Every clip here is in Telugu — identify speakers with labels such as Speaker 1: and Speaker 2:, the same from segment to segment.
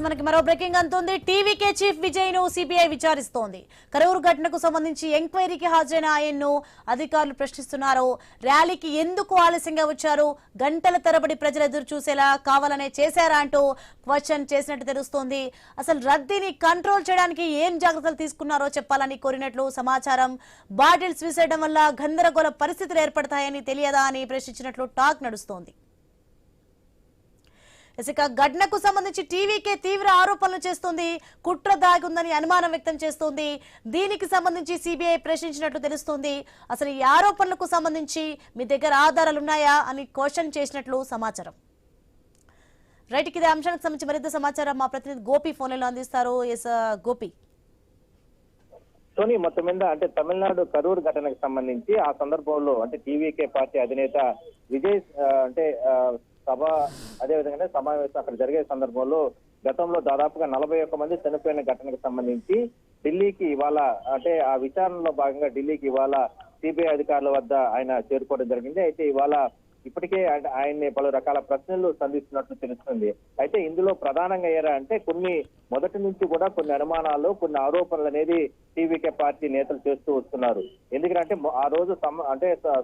Speaker 1: మనకి మరో బ్రేకింగ్ అంతుంది. టీవీకే చీఫ్ విజయ్ ను సిబిఐ విచారిస్తోంది. కరూరు ఘటనకు సంబంధించి ఎంక్వైరీకి హాజరైన ఆయన్ను అధికారులు ప్రశ్నిస్తున్నారు. ర్యాలీకి ఎందుకు ఆలస్యంగా వచ్చారు, గంటల తరబడి ప్రజలు ఎదురు చూసేలా కావాలనే చేశారా అంటూ క్వశ్చన్ చేసినట్టు తెలుస్తోంది. అసలు రద్దీని కంట్రోల్ చేయడానికి ఏం జాగ్రత్తలు తీసుకున్నారో చెప్పాలని కోరినట్లు సమాచారం. బాటిల్స్ విసిరడం వల్ల గందరగోళ పరిస్థితులు ఏర్పడతాయని తెలియదా అని ప్రశ్నించినట్లు టాక్ నడుస్తోంది. ఇక ఘటనకు సంబంధించి టీవీకే తీవ్ర ఆరోపణలు చేస్తుంది. కుట్ర దాగుందని అనుమానం వ్యక్తం చేస్తోంది. దీనికి సంబంధించి సిబిఐ ప్రశ్నించినట్లు తెలుస్తోంది. అసలు ఈ ఆరోపణలకు సంబంధించి మీ దగ్గర ఆధారాలు ఉన్నాయా అని క్వశ్చన్ చేసినట్లు సమాచారం. రైట్, ఇదే అంశానికి సంబంధించి మరింత సమాచారం మా ప్రతినిధి గోపి ఫోన్లో అందిస్తారు. ఎస్ గోపి.
Speaker 2: సోని, మొత్తం మీద అంటే తమిళనాడు కరూరు ఘటనకు సంబంధించి ఆ సందర్భంలో అంటే టీవీకే పార్టీ అధినేత విజయ్ సభ అదేవిధంగా సమావేశం అక్కడ జరిగే సందర్భంలో గతంలో దాదాపుగా 41 మంది చనిపోయిన ఘటనకు సంబంధించి ఢిల్లీకి ఇవాళ అంటే ఆ విచారణలో భాగంగా ఢిల్లీకి ఇవాళ సిబిఐ అధికారుల వద్ద ఆయన చేరుకోవడం జరిగింది. అయితే ఇవాళ ఇప్పటికే ఆయన్ని పలు రకాల ప్రశ్నలు సంధిస్తున్నట్లు తెలుస్తుంది. అయితే ఇందులో ప్రధానంగా ఏరా అంటే మొదటి నుంచి కూడా కొన్ని అనుమానాలు, కొన్ని ఆరోపణలు అనేది టీవీకే పార్టీ నేతలు చేస్తూ వస్తున్నారు. ఎందుకంటే ఆ రోజు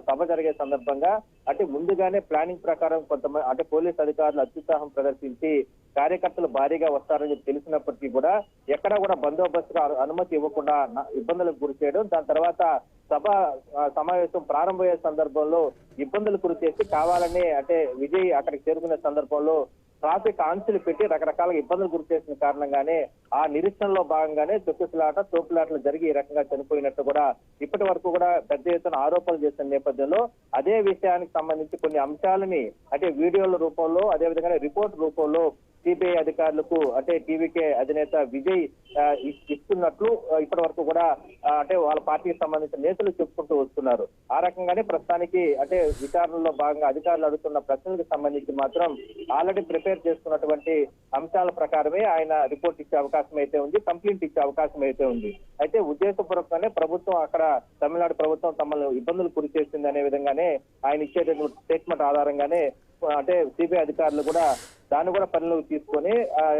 Speaker 2: సభ జరిగే సందర్భంగా అంటే ముందుగానే ప్లానింగ్ ప్రకారం కొంతమంది అంటే పోలీస్ అధికారులు అత్యుత్సాహం ప్రదర్శించి కార్యకర్తలు భారీగా వస్తారని తెలిసినప్పటికీ కూడా ఎక్కడా కూడా బందోబస్తుకు అనుమతి ఇవ్వకుండా ఇబ్బందులకు గురి చేయడం, దాని తర్వాత సమావేశం ప్రారంభమయ్యే సందర్భంలో ఇబ్బందులు గురి చేసి కావాలని అంటే విజయ్ అక్కడికి చేరుకునే సందర్భంలో ట్రాఫిక్ ఆంక్షలు పెట్టి రకరకాల ఇబ్బందులు గురి చేసిన కారణంగానే ఆ నిరీక్షణలో భాగంగానే తోపులాటలు జరిగి ఈ రకంగా చనిపోయినట్టు కూడా ఇప్పటి వరకు కూడా పెద్ద ఎత్తున ఆరోపణలు చేసిన నేపథ్యంలో అదే విషయానికి సంబంధించి కొన్ని అంశాలని అంటే వీడియోల రూపంలో అదేవిధంగా రిపోర్ట్ రూపంలో సిబిఐ అధికారులకు అంటే టీవీకే అధినేత విజయ్ ఇస్తున్నట్లు ఇప్పటి వరకు కూడా అంటే వాళ్ళ పార్టీకి సంబంధించిన నేతలు చెప్పుకుంటూ వస్తున్నారు. ఆ రకంగానే ప్రస్తుతానికి అంటే విచారణలో భాగంగా అధికారులు అడుగుతున్న ప్రశ్నలకు సంబంధించి మాత్రం ఆల్రెడీ ప్రిపేర్ చేసుకున్నటువంటి అంశాల ప్రకారమే ఆయన రిపోర్ట్ ఇచ్చే అవకాశం అయితే ఉంది, కంప్లైంట్ ఇచ్చే అవకాశం అయితే ఉంది. అయితే ఉద్దేశపూర్వకంగానే ప్రభుత్వం అక్కడ తమిళనాడు ప్రభుత్వం తమను ఇబ్బందులు గురి చేసింది అనే విధంగానే ఆయన ఇచ్చేటటువంటి స్టేట్మెంట్ ఆధారంగానే అంటే సిబిఐ అధికారులు కూడా దాన్ని కూడా పరిగణలోకి తీసుకొని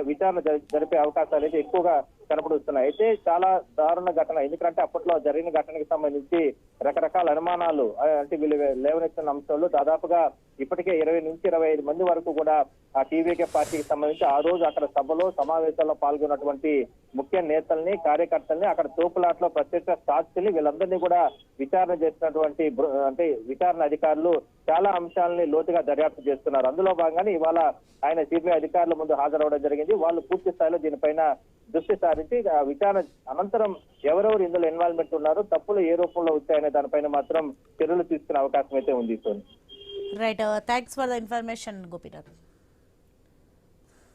Speaker 2: విచారణ జరిపే అవకాశాలు అయితే ఎక్కువగా కనపడుతున్నాయి. అయితే చాలా దారుణ ఘటన, ఎందుకంటే అప్పట్లో జరిగిన ఘటనకి సంబంధించి రకరకాల అనుమానాలు అంటే వీళ్ళు లేవనెత్తిన అంశాలు దాదాపుగా ఇప్పటికే 20 నుంచి 25 మంది వరకు కూడా ఆ టీవీకే పార్టీకి సంబంధించి ఆ రోజు అక్కడ సభలో సమావేశాల్లో పాల్గొన్నటువంటి ముఖ్య నేతల్ని, కార్యకర్తల్ని, అక్కడ తోపులాట్లో ప్రత్యక్ష సాక్షుల్ని వీళ్ళందరినీ కూడా విచారణ చేసినటువంటి అంటే విచారణ అధికారులు చాలా అంశాలని లోతుగా దర్యాప్తు చేస్తున్నారు. అందులో భాగంగానే ఇవాళ ఆయన సిబిఐ అధికారుల ముందు హాజరవడం జరిగింది. వాళ్ళు పూర్తి స్థాయిలో దీనిపైన దృష్టి సారించి విచారణ అనంతరం ఎవరెవరు ఇందులో ఇన్వాల్వ్మెంట్ ఉన్నారు, తప్పులు ఏ రూపంలో వచ్చాయనే దానిపైన మాత్రం చర్యలు తీసుకునే అవకాశం అయితే ఉంది.
Speaker 1: Right, thanks for the information Gopinath.